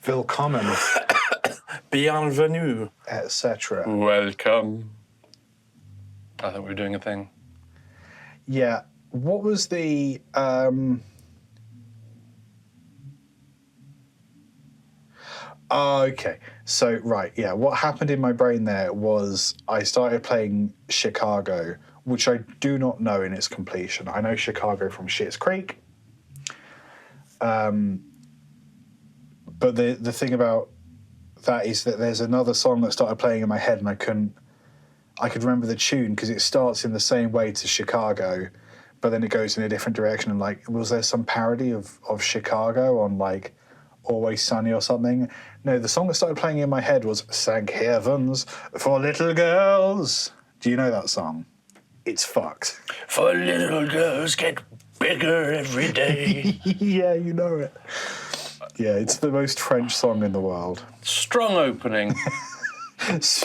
Willkommen. Bienvenue. Etc. Welcome. I thought we were doing a thing. Yeah. What was the... okay. So, right, yeah. What happened in my brain there was I started playing Chicago, which I do not know in its completion. I know Chicago from Schitt's Creek. But the thing about that is that there's another song that started playing in my head and I could remember the tune because it starts in the same way to Chicago, but then it goes in a different direction. And like, was there some parody of Chicago on like Always Sunny or something? No, the song that started playing in my head was Thank Heavens for Little Girls. Do you know that song? It's fucked. For little girls get bigger every day. Yeah, you know it. Yeah, it's the most French song in the world. Strong opening.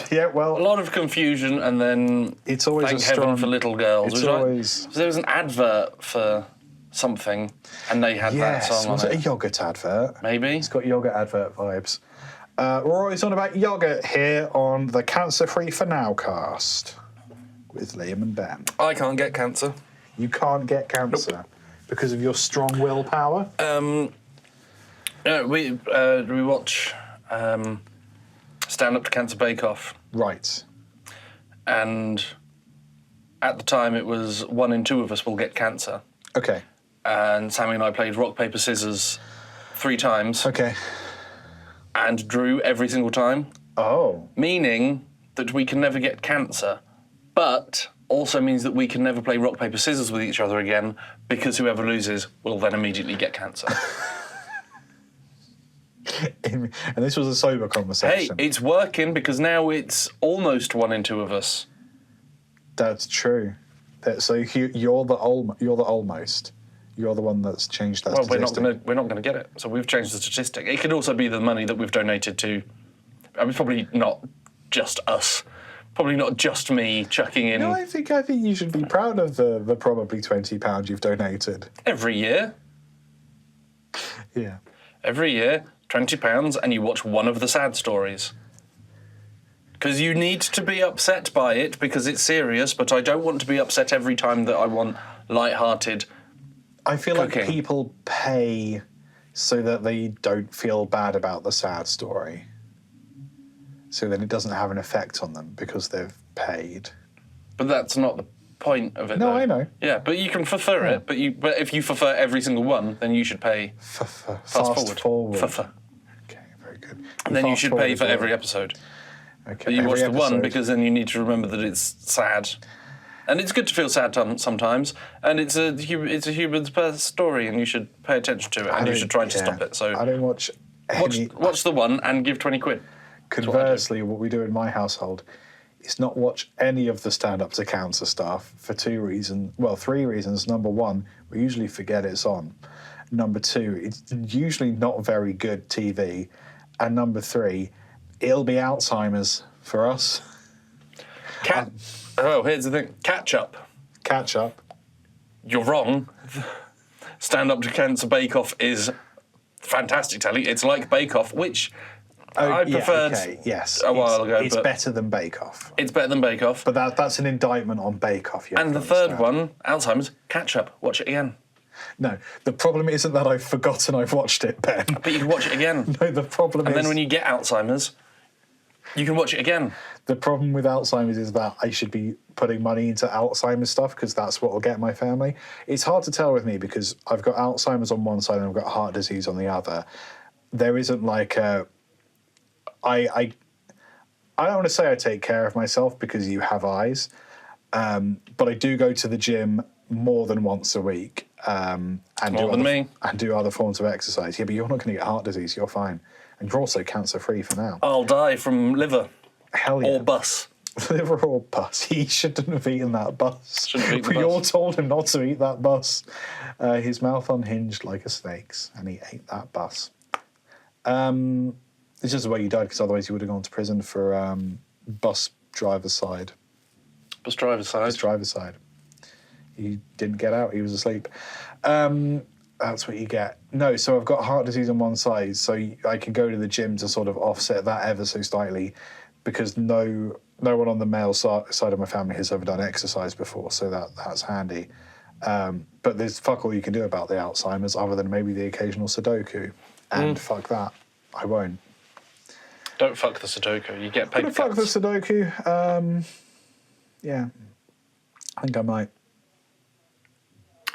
Yeah, well... A lot of confusion and then it's always thank a strong... heaven for little girls. It's always... There was an advert for something and they had that song on it. Was it a yogurt advert? Maybe. It's got yogurt advert vibes. We're always on about yogurt here on the Cancer Free For Now cast with Liam and Ben. I can't get cancer. You can't get cancer because of your strong willpower? We watch Stand Up to Cancer Bake Off. Right. And at the time it was 1 in 2 of us will get cancer. Okay. And Sammy and I played rock, paper, scissors 3 times. Okay. And drew every single time. Oh. Meaning that we can never get cancer, but also means that we can never play rock, paper, scissors with each other again because whoever loses will then immediately get cancer. And this was a sober conversation. Hey, it's working because now it's almost 1 in 2 of us. That's true. So you're the almost. You're the one that's changed that statistic. Well, we're not gonna get it. So we've changed the statistic. It could also be the money that we've donated to. I mean, probably not just us. Probably not just me chucking in. No, I think you should be proud of the probably £20 you've donated. Every year. Yeah. Every year, £20, and you watch one of the sad stories. Because you need to be upset by it because it's serious, but I don't want to be upset every time that I want light-hearted I feel cooking. like people pay so that they don't feel bad about the sad story. So then it doesn't have an effect on them because they've paid. But that's not the point of it, No, though. I know. Yeah, but you can fulfil it. But if you fulfil every single one, then you should pay Fast forward. Okay, very good. And then you should pay for every episode. Okay. But you watch the one because then you need to remember that it's sad. And it's good to feel sad sometimes. And it's a human's story and you should pay attention to it and you should try to stop it. So I don't watch watch the one and give 20 quid. Conversely, what we do in my household is not watch any of the stand-up to cancer stuff for 3 reasons. Number 1, we usually forget it's on. Number 2, it's usually not very good TV. And number 3, it'll be Alzheimer's for us. Here's the thing. Catch up. Catch up. You're wrong. Stand Up to Cancer Bake Off is fantastic telly. It's like Bake Off, which... I preferred a while ago. It's better than Bake Off. It's better than Bake Off. But that's an indictment on Bake Off. And the third one, Alzheimer's, catch up. Watch it again. No, the problem isn't that I've forgotten I've watched it, Ben. But you can watch it again. No, the problem is... And then when you get Alzheimer's, you can watch it again. The problem with Alzheimer's is that I should be putting money into Alzheimer's stuff because that's what will get my family. It's hard to tell with me because I've got Alzheimer's on one side and I've got heart disease on the other. There isn't like a... I don't want to say I take care of myself because you have eyes, but I do go to the gym more than once a week and do other forms of exercise. Yeah, but you're not going to get heart disease. You're fine. And you're also cancer-free for now. I'll die from liver. Hell yeah. Or bus. Liver or bus. He shouldn't have eaten that bus. We all told him not to eat that bus. His mouth unhinged like a snake's, and he ate that bus. It's just the way he died, because otherwise he would have gone to prison for bus driver's side. Bus driver's side? Bus driver's side. He didn't get out. He was asleep. That's what you get. No, so I've got heart disease on one side, so I can go to the gym to sort of offset that ever so slightly, because no one on the male side of my family has ever done exercise before, so that's handy. But there's fuck all you can do about the Alzheimer's other than maybe the occasional Sudoku, and fuck that, I won't. Don't fuck the Sudoku. You get paid. Gonna fuck the Sudoku. Yeah, I think I might.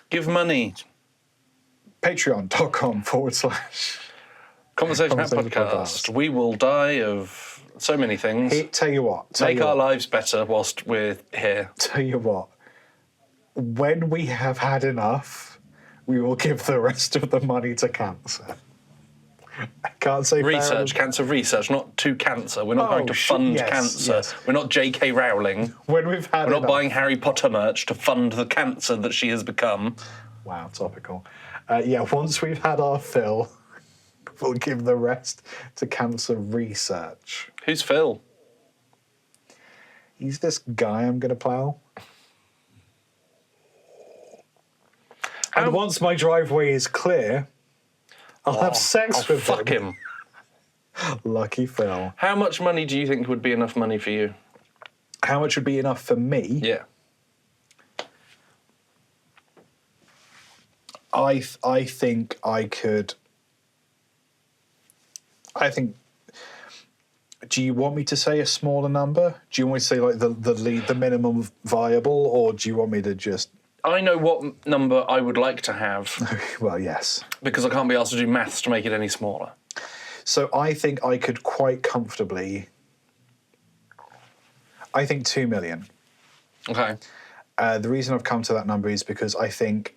Give money. Patreon.com/ Conversation Hat Podcast. We will die of so many things. Tell you what. Make our lives better whilst we're here. Tell you what. When we have had enough, we will give the rest of the money to cancer. I can't say research, cancer research, not to cancer. We're not going to fund cancer. Yes. We're not J.K. Rowling. When we've had We're not buying Harry Potter merch to fund the cancer that she has become. Wow, topical. Once we've had our fill, we'll give the rest to cancer research. Who's Phil? He's this guy I'm going to plough. And once my driveway is clear, I'll have sex with fuck him. Lucky Phil. How much money do you think would be enough money for you? How much would be enough for me? Yeah. I think I could. Do you want me to say a smaller number? Do you want me to say like the minimum viable, or do you want me to just? I know what number I would like to have. Well, yes. Because I can't be asked to do maths to make it any smaller. So I think I could quite comfortably. I think 2 million. Okay. The reason I've come to that number is because I think,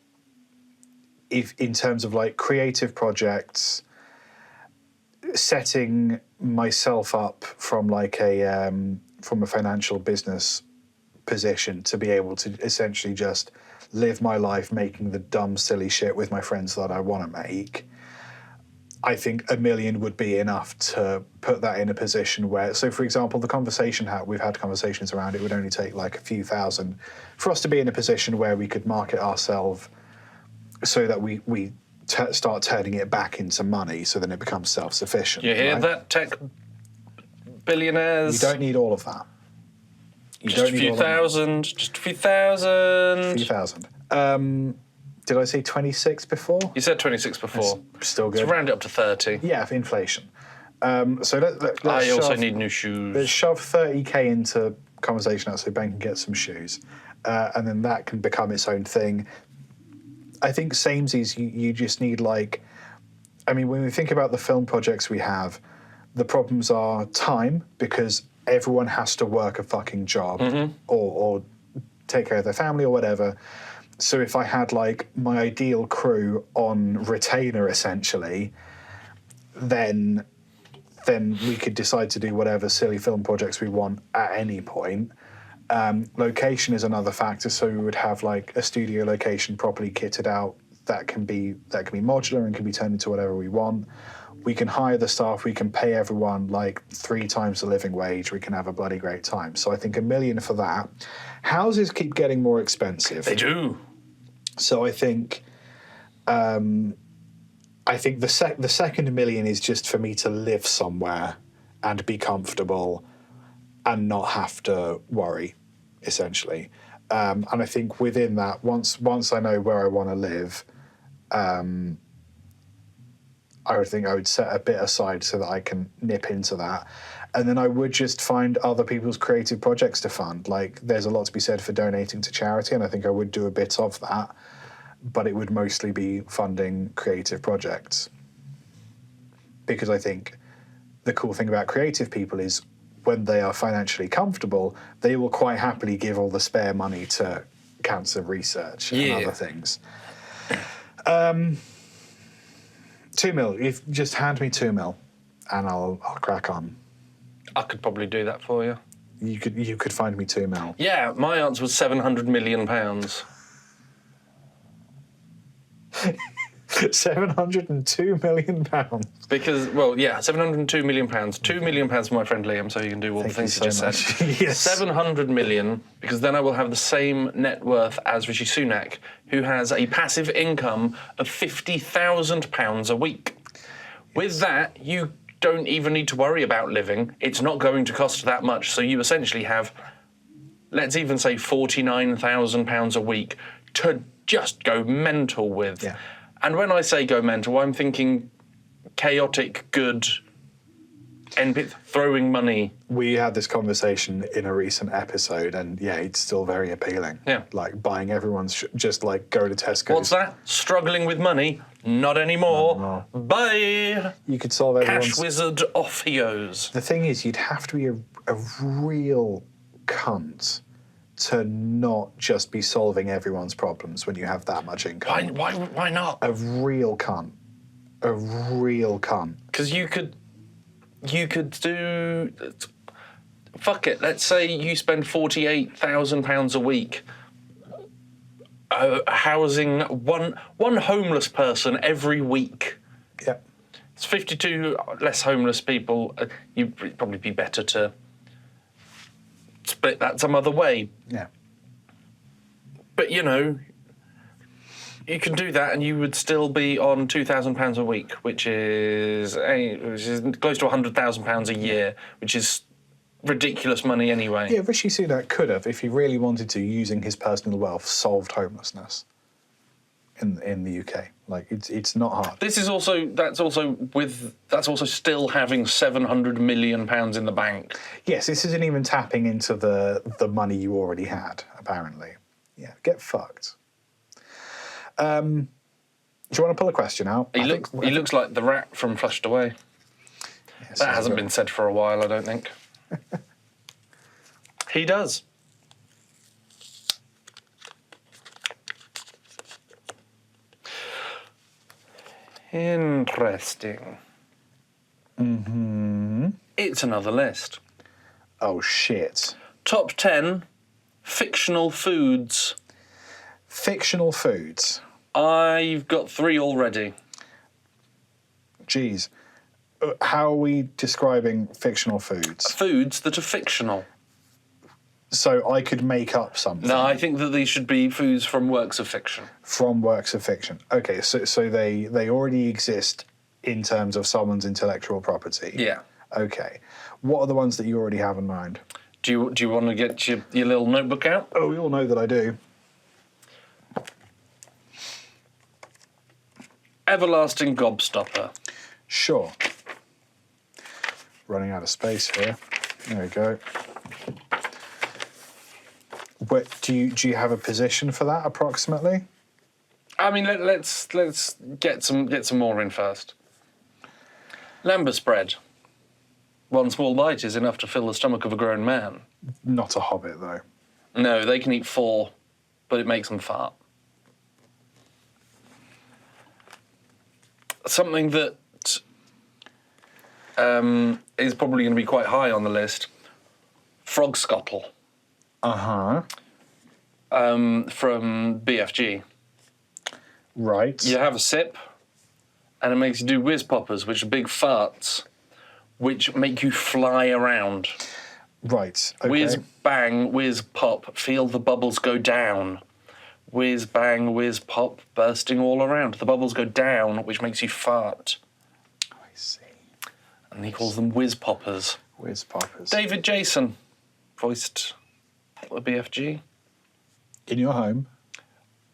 if in terms of like creative projects, setting myself up from like from a financial business position to be able to essentially just live my life making the dumb, silly shit with my friends that I want to make, I think 1 million would be enough to put that in a position where, so for example, the conversation hat, we've had conversations around it would only take like a few thousand for us to be in a position where we could market ourselves so that we start turning it back into money, so then it becomes self-sufficient. You hear that, tech billionaires? You don't need all of that. Just a few thousand. Just a few thousand. A few thousand. Did I say 26 before? You said 26 before. That's still good. Let's round it up to 30. Yeah, for inflation. So let's I also need new shoes. Let's shove 30k into conversation out so Ben can get some shoes. And then that can become its own thing. I think samesies, you just need like... I mean, when we think about the film projects we have, the problems are time, because everyone has to work a fucking job or take care of their family or whatever. So if I had like my ideal crew on retainer essentially, then we could decide to do whatever silly film projects we want at any point. Location is another factor, so we would have like a studio location properly kitted out that can be modular and can be turned into whatever we want. We can hire the staff, we can pay everyone like 3 times the living wage, we can have a bloody great time. So I think 1 million for that. Houses keep getting more expensive. They do. So I think the second 1 million is just for me to live somewhere and be comfortable and not have to worry, essentially. And I think within that, once I know where I want to live, I would think I would set a bit aside so that I can nip into that. And then I would just find other people's creative projects to fund. Like, there's a lot to be said for donating to charity, and I think I would do a bit of that, but it would mostly be funding creative projects. Because I think the cool thing about creative people is when they are financially comfortable, they will quite happily give all the spare money to cancer research and other things. 2 mil. If just hand me 2 mil, and I'll crack on. I could probably do that for you. You could find me 2 mil. Yeah, my answer was £700 million. £702 million. Because, well, yeah, £702 million. £2 million for my friend Liam, so he can do all the Thank things you you so just much. said. Yes. 700 million, because then I will have the same net worth as Rishi Sunak, who has a passive income of £50,000 a week. With that, you don't even need to worry about living. It's not going to cost that much, so you essentially have, let's even say, £49,000 a week to just go mental with. Yeah. And when I say go mental, I'm thinking chaotic, good, throwing money. We had this conversation in a recent episode, and yeah, it's still very appealing. Yeah. Like buying everyone's, just like go to Tesco. What's that? Struggling with money? Not anymore. Bye. You could solve everyone's. Cash wizard off he goes. The thing is, you'd have to be a real cunt to not just be solving everyone's problems when you have that much income. Why not? A real cunt. A real cunt. Because you could do. Fuck it. Let's say you spend £48,000 a week housing one homeless person every week. Yeah. It's 52 less homeless people. You'd probably be better to split that some other way. Yeah. But, you know, you can do that and you would still be on £2,000 a week, which is close to £100,000 a year, which is ridiculous money anyway. Yeah, Rishi Sunak could have, if he really wanted to, using his personal wealth, solved homelessness in the UK. Like, it's not hard. That's also still having £700 million in the bank. Yes, this isn't even tapping into the money you already had, apparently. Yeah, get fucked. Do you want to pull a question out? He looks like the rat from Flushed Away. Yes, That hasn't been said for a while, I don't think. He does. Interesting. Mm-hmm. It's another list. Oh, shit. Top 10 fictional foods. Fictional foods. I've got 3 already. Jeez. How are we describing fictional foods? Foods that are fictional. So I could make up something. No, I think that these should be foods from works of fiction. From works of fiction. Okay, so they already exist in terms of someone's intellectual property. Yeah. Okay. What are the ones that you already have in mind? Do you want to get your little notebook out? Oh, we all know that I do. Everlasting gobstopper. Sure. Running out of space here. There we go. What, do you have a position for that approximately? I mean, let's get some more in first. Lambert spread. One small bite is enough to fill the stomach of a grown man. Not a hobbit, though. No, they can eat 4, but it makes them fart. Something that is probably going to be quite high on the list. Frog scottle. Uh-huh. From BFG. Right. You have a sip, and it makes you do whiz poppers, which are big farts, which make you fly around. Right. Okay. Whiz bang, whiz pop, feel the bubbles go down. Whiz bang, whiz pop, bursting all around. The bubbles go down, which makes you fart. I see. And he calls them whiz poppers. Whiz poppers. David Jason voiced the BFG. In your home?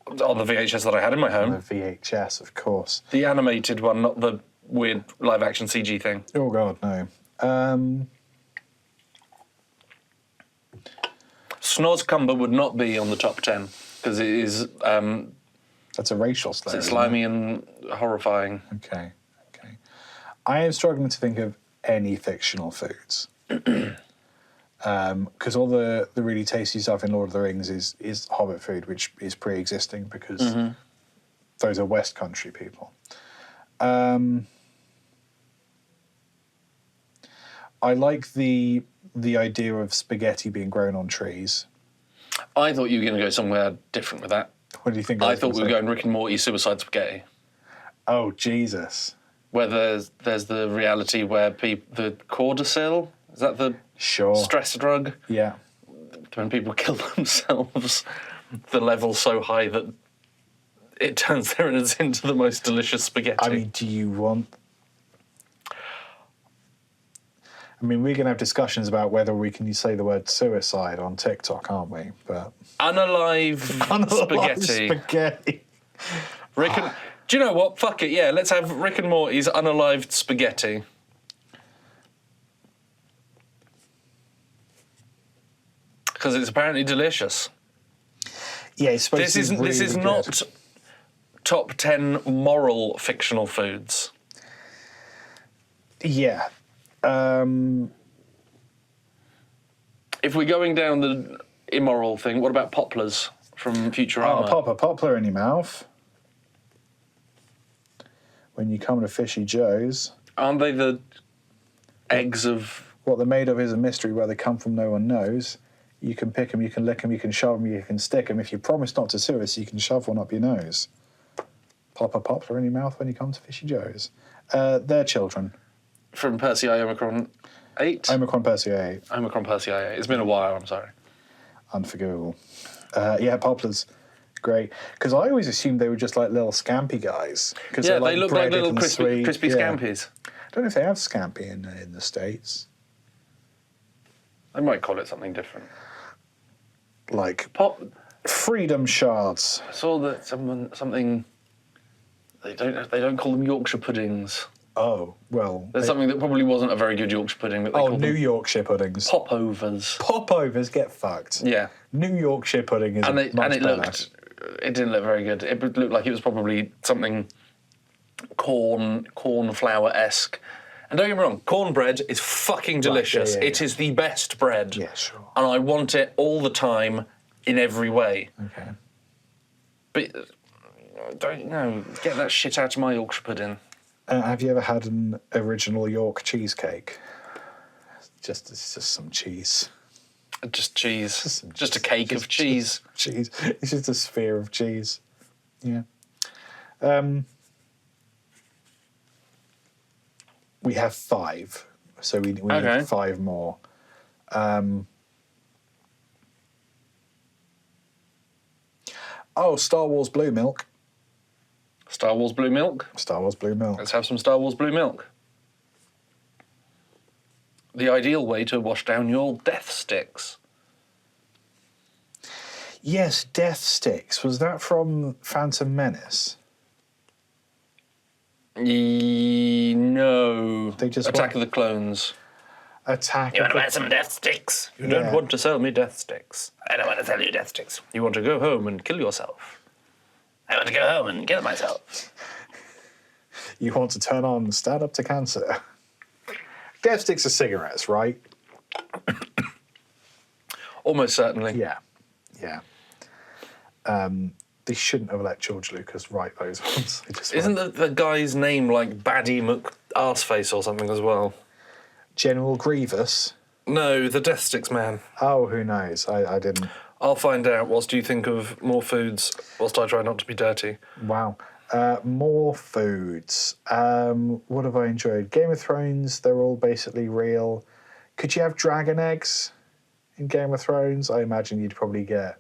On the VHS that I had in my The home. VHS, of course. The animated one, not the weird live-action CG thing. Oh, God, no. Snozcumber would not be on the top 10, because it is That's a racial slur. it's slimy and horrifying. Okay. I am struggling to think of any fictional foods. Because all the really tasty stuff in Lord of the Rings is Hobbit food, which is pre-existing because those are West Country people. I like the idea of spaghetti being grown on trees. I thought you were going to go somewhere different with that. What do you think? I thought we were going Rick and Morty Suicide Spaghetti. Oh, Jesus. Where there's the reality where the cordyceps, is that the Sure. stress drug? Yeah. When people kill themselves, the level's so high that it turns their innards into the most delicious spaghetti. I mean, do you want... I mean, we're going to have discussions about whether we can say the word suicide on TikTok, aren't we? But Unalive spaghetti. Spaghetti. Rick and, do you know what? Fuck it, yeah. Let's have Rick and Morty's unalived spaghetti. Because it's apparently delicious. Yeah, it's supposed This to be really this is good. not top 10 moral fictional foods. Yeah. If we're going down the immoral thing, what about poplars from Futurama? Pop a poplar in your mouth. When you come to Fishy Joe's. Aren't they the eggs of... What they're made of is a mystery. Where they come from, no one knows. You can pick them, you can lick them, you can shove them, you can stick them. If you promise not to sue us, you can shove one up your nose. Pop a poplar in your mouth when you come to Fishy Joe's. They're children. From Persei Omicron 8? Omicron Persei. Omicron Persei 8. It's been a while, I'm sorry. Unforgivable. Yeah, poplars. Great. Because I always assumed they were just like little scampy guys. Yeah, they look like little crispy Yeah. scampies. I don't know if they have scampi in the States. They might call it something different. Like Pop. freedom shards. I saw that something. They don't call them Yorkshire puddings. Oh, well. There's something that probably wasn't a very good Yorkshire pudding. That they called New them Yorkshire puddings. popovers. Popovers get fucked. Yeah, New Yorkshire pudding is and much it better. looked. It didn't look very good. It looked like it was probably something cornflower-esque. And don't get me wrong, cornbread is fucking delicious. yeah. It is the best bread. Yeah, sure. And I want it all the time, in every way. Okay. But don't know. Get that shit out of my Yorkshire pudding. Have you ever had an original York cheesecake? It's just some cheese. Just cheese. Just a cake of cheese. Cheese. It's just a sphere of cheese. Yeah. We have 5, so we Okay. need 5 more. Star Wars Blue Milk. Star Wars blue milk. Star Wars Blue Milk. Let's have some Star Wars blue milk. The ideal way to wash down your death sticks. Yes, Death Sticks. Was that from Phantom Menace? No. They just Attack of the Clones. Attack. You want of to the- buy some death sticks? You Yeah. don't want to sell me death sticks. I don't want to sell you death sticks. You want to go home and kill yourself. I want to go home and kill myself. You want to turn on Stand Up to Cancer. Death Sticks are cigarettes, right? Almost certainly. Yeah. Yeah. They shouldn't have let George Lucas write those ones. They just Isn't the guy's name like Baddie McArseface or something as well? General Grievous? No, the death sticks man. Oh, who knows? I didn't. I'll find out. Whilst you think of more foods, whilst I try not to be dirty. Wow. More foods. What have I enjoyed? Game of Thrones, they're all basically real. Could you have dragon eggs in Game of Thrones? I imagine you'd probably get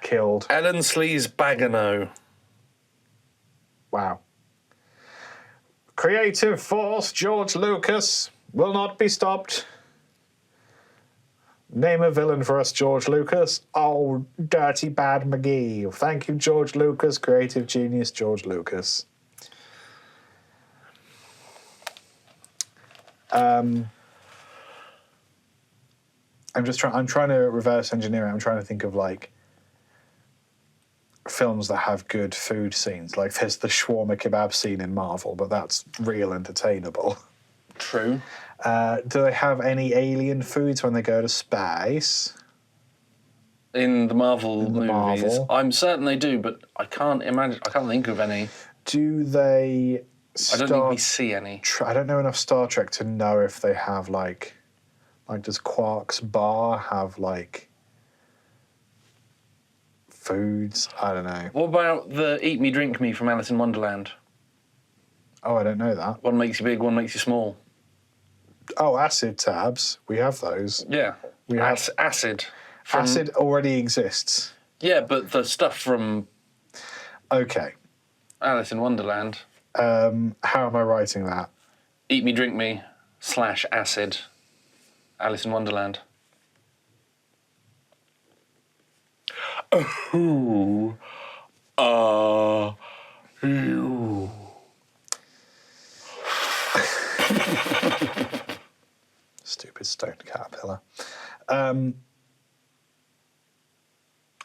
killed. Ellen Slee's Bagano. Wow. Creative force, George Lucas, will not be stopped. Name a villain for us, George Lucas. Oh, Dirty Bad McGee. Thank you, George Lucas. Creative genius, George Lucas. I'm trying to reverse engineer it. I'm trying to think of like films that have good food scenes. Like there's the shawarma kebab scene in Marvel, but that's real entertainable. True. Do they have any alien foods when they go to space? In the Marvel movies, Marvel. I'm certain they do, but I can't imagine. I can't think of any. Do they? I don't think we see any. I don't know enough Star Trek to know if they have like does Quark's bar have like foods? I don't know. What about the Eat Me, Drink Me from Alice in Wonderland? Oh, I don't know that. One makes you big, one makes you small. Oh, acid tabs. We have those. Yeah. We have acid. Acid already exists. Yeah, but the stuff from Okay. Alice in Wonderland. How am I writing that? Eat me, drink me, /acid. Alice in Wonderland. Who are you? Stupid stoned caterpillar. It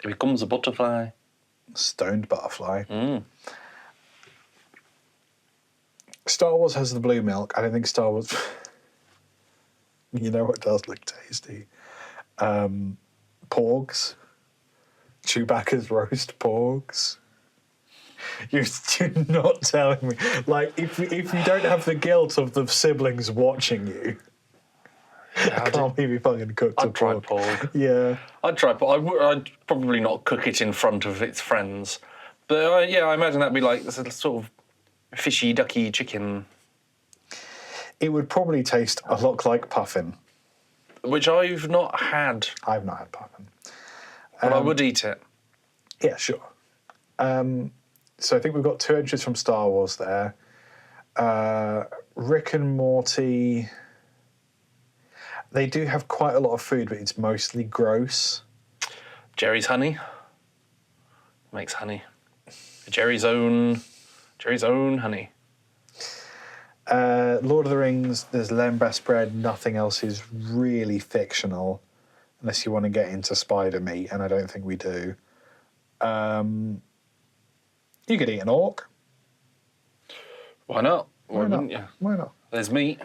becomes a butterfly. Stoned butterfly. Star Wars has the blue milk. I don't think Star Wars... You know what does look tasty? Porgs. Chewbacca's roast porgs. You're not telling me. Like, if you don't have the guilt of the siblings watching you, I can't believe you fucking cooked a I'd try porg. porg. Yeah. I'd try porg. I'd probably not cook it in front of its friends. But yeah, I imagine that'd be like a sort of fishy, ducky chicken. It would probably taste a lot like puffin. Which I've not had. I've not had puffin. But I would eat it. Yeah, sure. So I think we've got 2 entries from Star Wars there. Rick and Morty. They do have quite a lot of food, but it's mostly gross. Jerry's honey. Makes honey. Jerry's own honey. Lord of the Rings, there's lembas bread. Nothing else is really fictional, unless you want to get into spider meat, and I don't think we do. You could eat an orc. Why not? Why wouldn't not? you? Why not? There's meat.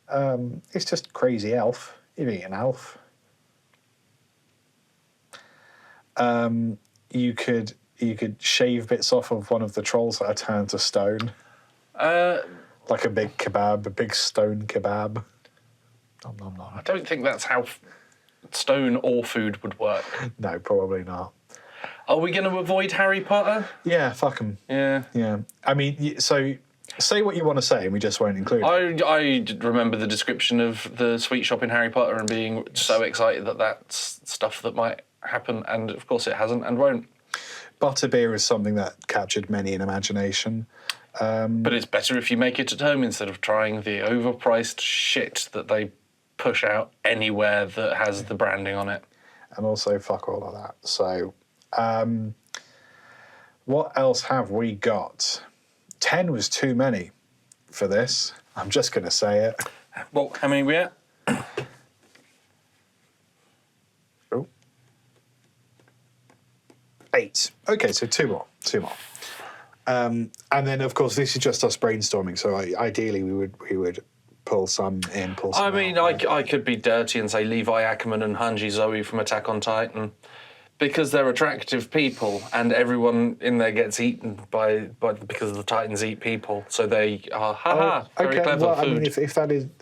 It's just crazy elf. You'd eat an elf. You could shave bits off of one of the trolls that are turned to stone. Like a big kebab, a big stone kebab. Nom, nom, nom. I don't think that's how stone or food would work. No, probably not. Are we going to avoid Harry Potter? Yeah, fuck 'em. Yeah. Yeah. I mean, so say what you want to say and we just won't include it. I remember the description of the sweet shop in Harry Potter and being so excited that that's stuff that might happen, and of course it hasn't and won't. Butterbeer is something that captured many an imagination. But it's better if you make it at home instead of trying the overpriced shit that they push out anywhere that has the branding on it. And also, fuck all of that. So, what else have we got? 10 was too many for this. I'm just going to say it. Well, how many are we at? Oh. 8. Okay, so 2 more. 2 more. And then, of course, this is just us brainstorming. So ideally, we would pull some in, pull some I mean, out. I could be dirty and say Levi Ackerman and Hanji Zoe from Attack on Titan, because they're attractive people, and everyone in there gets eaten by because the Titans eat people. So they are very clever well, food. I mean,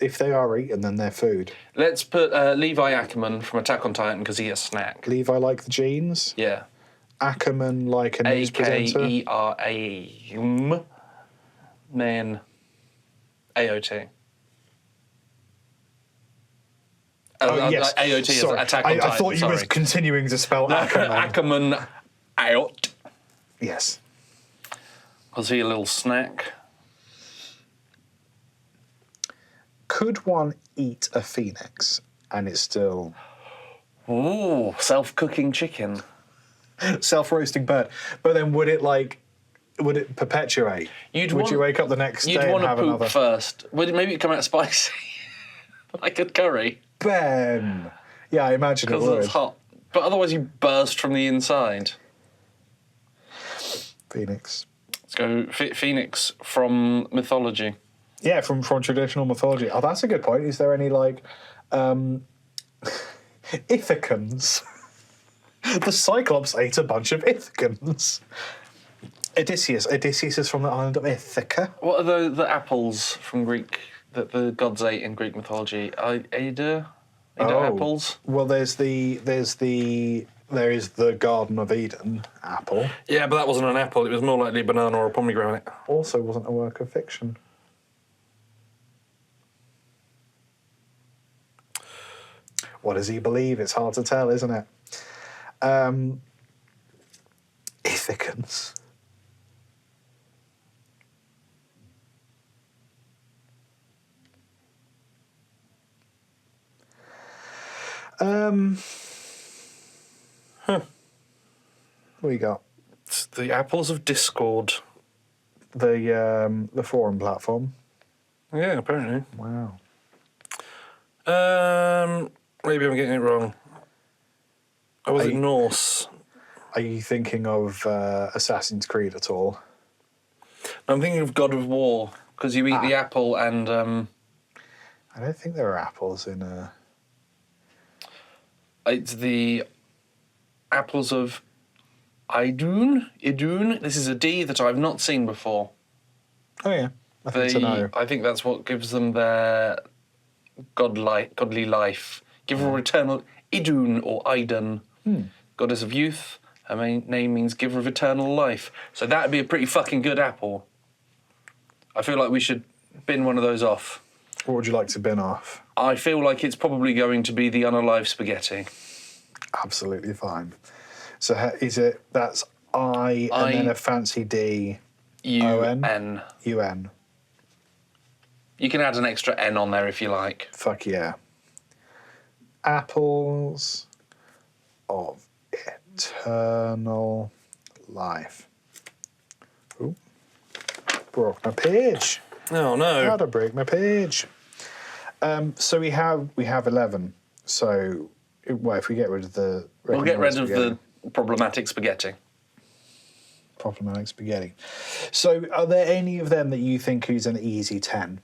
if they are eaten, then they're food. Let's put Levi Ackerman from Attack on Titan because he has snack. Levi like the jeans. Yeah. Ackerman like a news presenter. AKERA man AOT. Oh, yes. AOT is Sorry. Attack on Titan. I thought you were continuing to spell Ackerman. Ackerman out. Yes. Was he a little snack? Could one eat a phoenix and it's still... Ooh, self-cooking chicken. Self-roasting bird. But then would it perpetuate? Would you wake up the next day and have You'd want to poop another... first. Would it maybe come out spicy? Like a curry? Ben! Yeah, I imagine it would. Because it's hot. But otherwise you burst from the inside. Phoenix. Let's go Phoenix from mythology. Yeah, from traditional mythology. Oh, that's a good point. Is there any, like, Ithacans? The Cyclops ate a bunch of Ithacans. Odysseus is from the island of Ithaca. What are the apples from Greek that the gods ate in Greek mythology? Ada apples? Well, there's the There is the Garden of Eden apple. Yeah, but that wasn't an apple. It was more likely a banana or a pomegranate. Also wasn't a work of fiction. What does he believe? It's hard to tell, isn't it? Ithacans. What we got? It's the apples of discord. The forum platform. Yeah, apparently. Wow. Maybe I'm getting it wrong. Or was it Norse? Are you thinking of Assassin's Creed at all? I'm thinking of God of War, because you eat the apple and... I don't think there are apples in... It's the apples of Idun. This is a D that I've not seen before. Oh, yeah. Nothing to know. I think that's what gives them their godly life. Give her eternal... Idun or Idun, goddess of youth. Her main name means giver of eternal life. So that'd be a pretty fucking good apple. I feel like we should bin one of those off. What would you like to bin off? I feel like it's probably going to be the unalive spaghetti. Absolutely fine. So is it, that's I and then a fancy D, U-N. U-N. You can add an extra N on there if you like. Fuck yeah. Apples of eternal life. Ooh. Broke my page. Oh no. How'd I break my page? So we have 11. So, well, if we get rid of the... We'll get rid of the problematic spaghetti. Problematic spaghetti. So are there any of them that you think is an easy 10?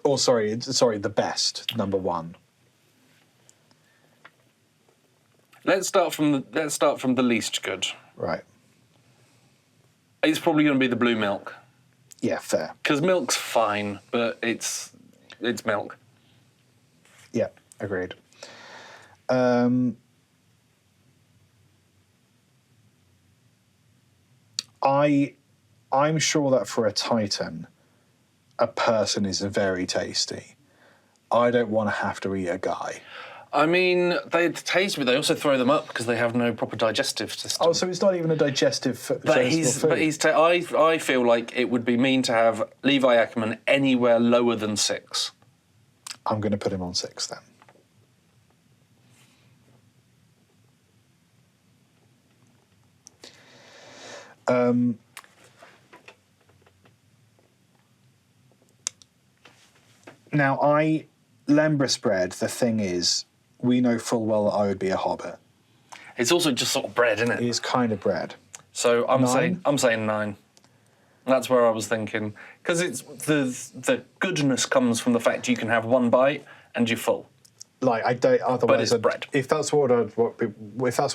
Or sorry, the best, number 1. Let's start from the least good. Right. It's probably going to be the blue milk. Yeah, fair. Because milk's fine, but it's milk. Yeah, agreed. I'm sure that for a Titan, a person is very tasty. I don't want to have to eat a guy. I mean, they taste, but they also throw them up because they have no proper digestive system. Oh, so it's not even a digestive food. I feel like it would be mean to have Levi Ackerman anywhere lower than 6. I'm going to put him on 6 then. Now, Lembra bread, the thing is, we know full well that I would be a hobbit. It's also just sort of bread, isn't it? It is kind of bread. So I'm 9? saying 9. That's where I was thinking, because it's the goodness comes from the fact you can have one bite and you're full. Like I don't. Otherwise, but it's bread. If that's what I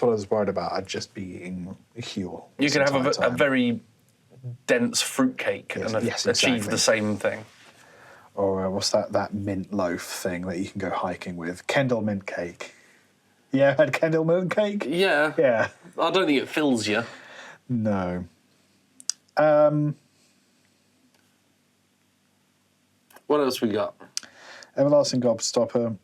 was worried about, I'd just be eating Huel. You can have a very dense fruitcake and achieve the same thing. Or what's that mint loaf thing that you can go hiking with? Kendall mint cake. Yeah, had Kendall mint cake? Yeah. Yeah. I don't think it fills you. No. What else we got? Everlasting Gobstopper,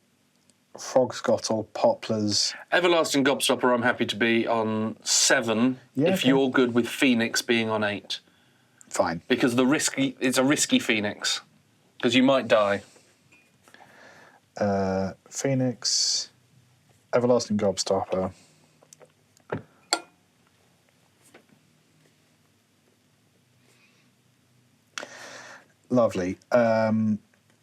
Frogscottle, Poplars. Everlasting Gobstopper, I'm happy to be on 7 if you're good with Phoenix being on 8. Fine. Because it's a risky Phoenix. Because you might die. Phoenix, Everlasting Gobstopper. Lovely.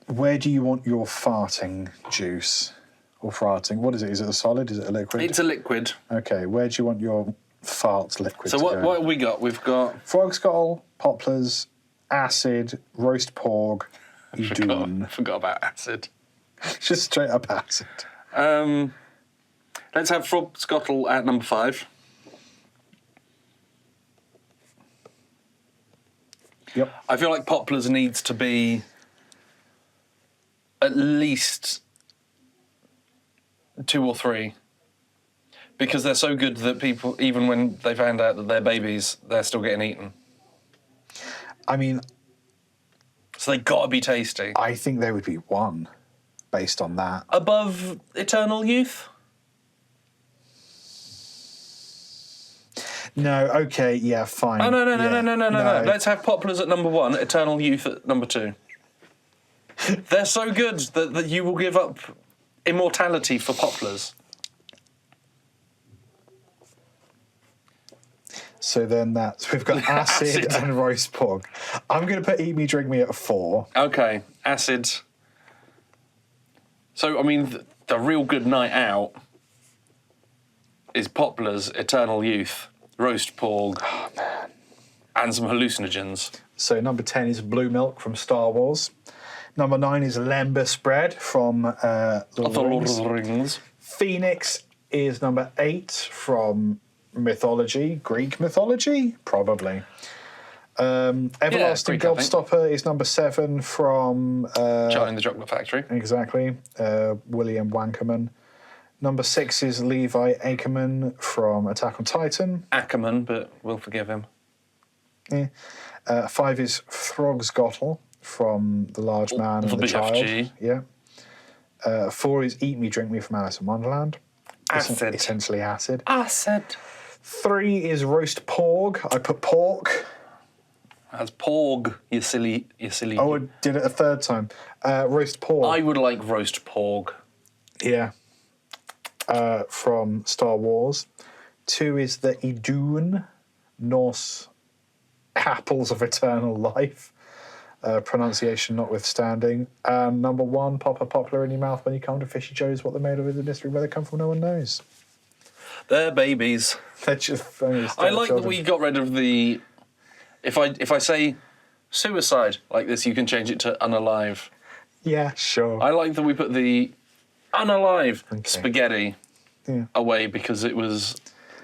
Where do you want your farting juice? Or farting? What is it? Is it a solid? Is it a liquid? It's a liquid. Okay. Where do you want your fart liquid So to go? what have we got? We've got... Frogscottle, Poplars, Acid, Roast Porg, Idun. Forgot about acid. Just straight up acid. Let's have Frogscottle at number 5. Yep. I feel like Poplars needs to be at least 2 or 3. Because they're so good that people, even when they found out that they're babies, they're still getting eaten. I mean, So they got to be tasty. I think there would be one based on that. Above Eternal Youth? No, okay, yeah, fine. Oh, no. No. Let's have Poplars at number 1, Eternal Youth at number 2. They're so good that you will give up immortality for Poplars. So then we've got acid and roast pork. I'm going to put Eat Me, Drink Me at 4. Okay, acid. So, I mean, the real good night out is Poplars, Eternal Youth, roast pork, and some hallucinogens. So number 10 is Blue Milk from Star Wars. Number 9 is Lembas Bread from Lord of the Rings. Phoenix is number 8 from mythology, Greek mythology, probably. Everlasting Greek, Gobstopper is number 7 from... Charlie and the Chocolate Factory. Exactly. William Wankerman. Number 6 is Levi Ackerman from Attack on Titan. Ackerman, but we'll forgive him. 5 is Throgsgottel from The Large Man and the Child. BFG. Yeah. 4 is Eat Me, Drink Me from Alice in Wonderland. Acid. Essentially acid. Acid. 3 is Roast Porg. I put pork. That's porg, you silly. Oh, I did it a third time. Roast pork. I would like roast porg. Yeah. From Star Wars. 2 is the Idun, Norse apples of eternal life. Pronunciation notwithstanding. And number 1, pop a poplar in your mouth when you come to Fishy Joe's. What they're made of is a mystery. Where they come from, no one knows. They're babies. They're just I like that we got rid of the... If I say suicide like this, you can change it to unalive. Yeah, sure. I like that we put the unalive spaghetti away because it was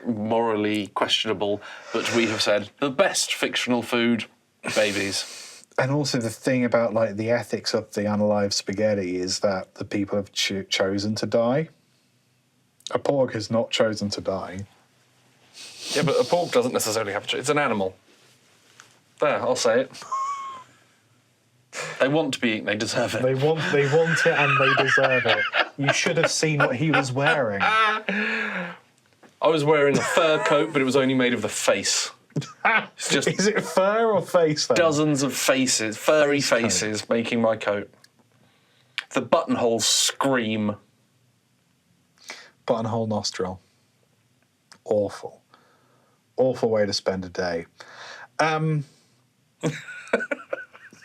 morally questionable, but we have said the best fictional food, babies. And also the thing about like the ethics of the unalive spaghetti is that the people have chosen to die. A pork has not chosen to die. Yeah, but a pork doesn't necessarily have to. It's an animal. There, I'll say it. They want to be eaten. They deserve it. They want it and they deserve it. You should have seen what he was wearing. I was wearing a fur coat, but it was only made of the face. It's just Is it fur or face then? dozens of faces, furry faces, making my coat. The buttonholes scream. Buttonhole nostril. Awful. Awful way to spend a day.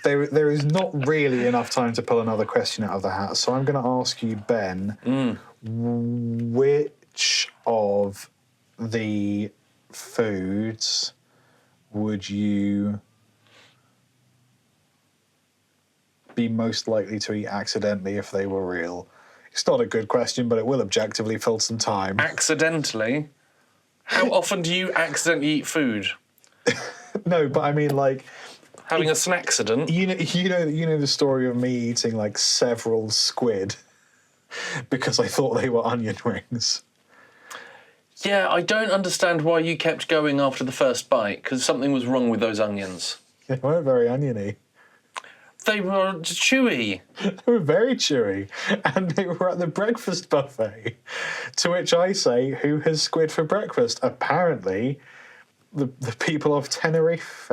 There is not really enough time to pull another question out of the hat, so I'm going to ask you, Ben, which of the foods would you be most likely to eat accidentally if they were real? It's not a good question, but it will objectively fill some time. Accidentally? How often do you accidentally eat food? No, but I mean, like, Having a snackcident? you know the story of me eating like several squid because I thought they were onion rings. Yeah, I don't understand why you kept going after the first bite, because something was wrong with those onions. They weren't very oniony. They were chewy. They were very chewy, and they were at the breakfast buffet. To which I say, who has squid for breakfast? Apparently, the people of Tenerife.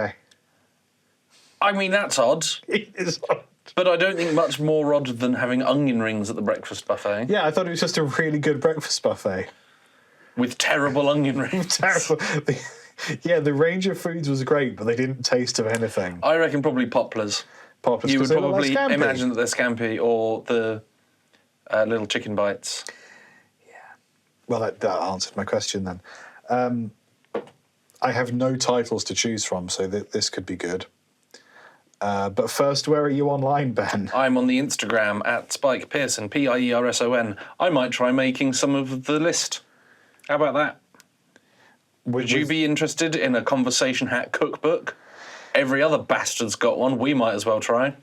I mean, that's odd. It is odd. But I don't think much more odd than having onion rings at the breakfast buffet. Yeah, I thought it was just a really good breakfast buffet. With terrible onion rings. Terrible. The range of foods was great, but they didn't taste of anything. I reckon probably poplars. Poplars, You would 'cause they look like probably scampi. imagine that they're scampi, or the little chicken bites. Well, that answered my question then. I have no titles to choose from, so this could be good. But first, where are you online, Ben? I'm on the Instagram at Spike Pearson, Pierson. I might try making some of the list. How about that? Would you be interested in a conversation hat cookbook? Every other bastard's got one. We might as well try.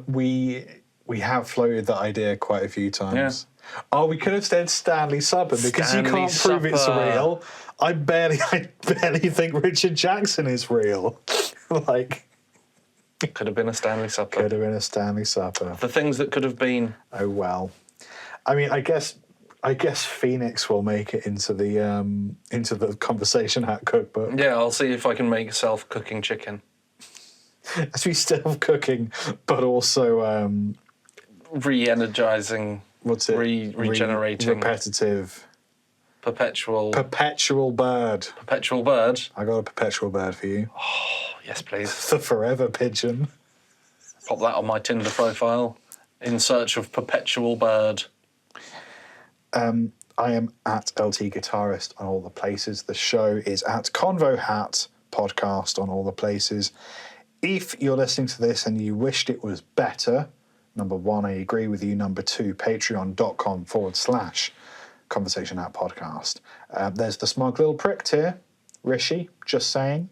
We We have floated that idea quite a few times. Yeah. Oh, we could have said Stanley Supper because Stanley you can't prove it's Supper. real. I barely think Richard Jackson is real. Like, could have been a Stanley Supper. Could have been a Stanley Supper. The things that could have been. Oh well. I mean, I guess Phoenix will make it into the Conversation Hat cookbook. Yeah, I'll see if I can make self-cooking chicken. As we still cooking, but also re-energizing. What's it? Regenerating. Repetitive. Perpetual bird. Perpetual bird. I got a perpetual bird for you. Oh, yes, please. The forever pigeon. Pop that on my Tinder profile. In search of perpetual bird. I am at LT Guitarist on all the places. The show is at Convo Hat Podcast on all the places. If you're listening to this and you wished it was better, number one, I agree with you. Number two, patreon.com/Conversation Hat Podcast. There's the smug little prick tier, Rishi, just saying.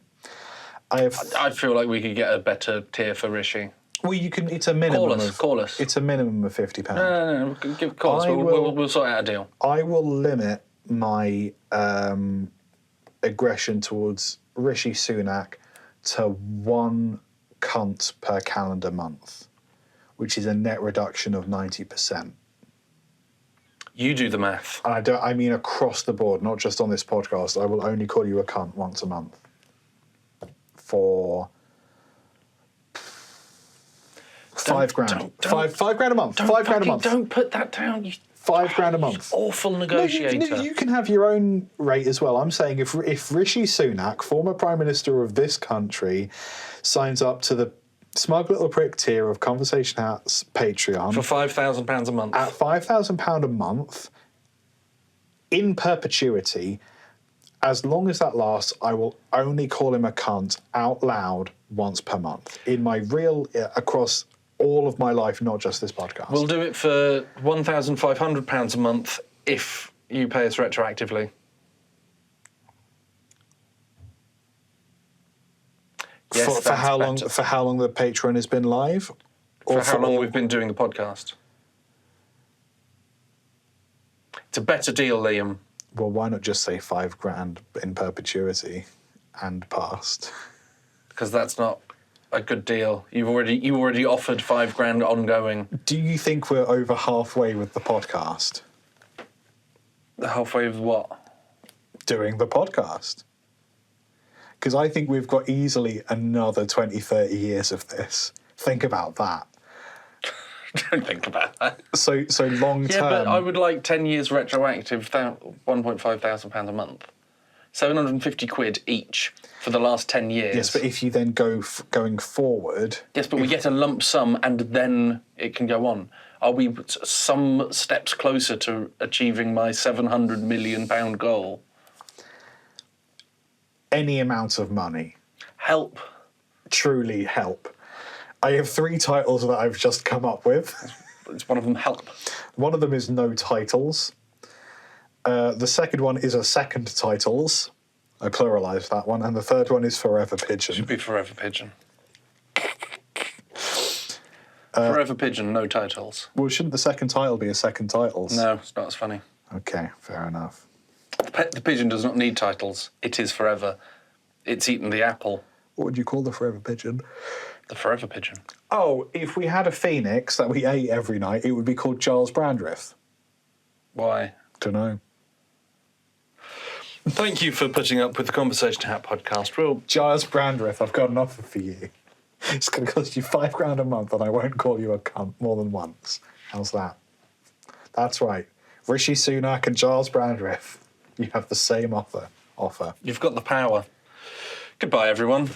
I feel like we could get a better tier for Rishi. Well, you can. It's a minimum. Call us. It's a minimum of £50. No. Call us. We'll sort out a deal. I will limit my aggression towards Rishi Sunak to 1 cunt per calendar month, which is a net reduction of 90%. You do the math. And I mean across the board, not just on this podcast. I will only call you a cunt once a month for £5,000. £5,000 a month. £5,000 a month. Don't put that down. You £5,000 a month. Awful negotiator. No, you can have your own rate as well. I'm saying if Rishi Sunak, former Prime Minister of this country, signs up to the smug little prick tier of Conversation Hat's Patreon for £5,000 a month, at £5,000 a month in perpetuity, as long as that lasts, I will only call him a cunt out loud once per month in my across all of my life, not just this podcast. We'll do it for £1,500 a month if you pay us retroactively. Yes, for how long? For how long the Patreon has been live, or for how long we've been doing the podcast. It's a better deal, Liam. Well, why not just say £5,000 in perpetuity and past? Because that's not a good deal. You already offered £5,000 ongoing. Do you think we're over halfway with the podcast? Halfway with what? Doing the podcast. Because I think we've got easily another 20, 30 years of this. Think about that. Don't think about that. So long term. Yeah, but I would like 10 years retroactive, £1,500 a month. 750 quid each for the last 10 years. Yes, but if you then going forward... Yes, but we get a lump sum and then it can go on. Are we some steps closer to achieving my £700 million goal? Any amount of money. Help. Truly help. I have 3 titles that I've just come up with. It's one of them help. One of them is no titles. The second one is a second titles. I pluralised that one. And the third one is Forever Pigeon. Should be Forever Pigeon. Forever Pigeon, no titles. Well, shouldn't the second title be a second titles? No, it's not as funny. Okay, fair enough. The pigeon does not need titles. It is forever. It's eaten the apple. What would you call the Forever Pigeon? The Forever Pigeon. Oh, if we had a phoenix that we ate every night, it would be called Giles Brandreth. Why? Don't know. Thank you for putting up with the Conversation Hat podcast. Well, Giles Brandreth, I've got an offer for you. It's going to cost you £5,000 a month, and I won't call you a cunt more than once. How's that? That's right. Rishi Sunak and Giles Brandreth. You have the same offer. You've got the power. Goodbye, everyone.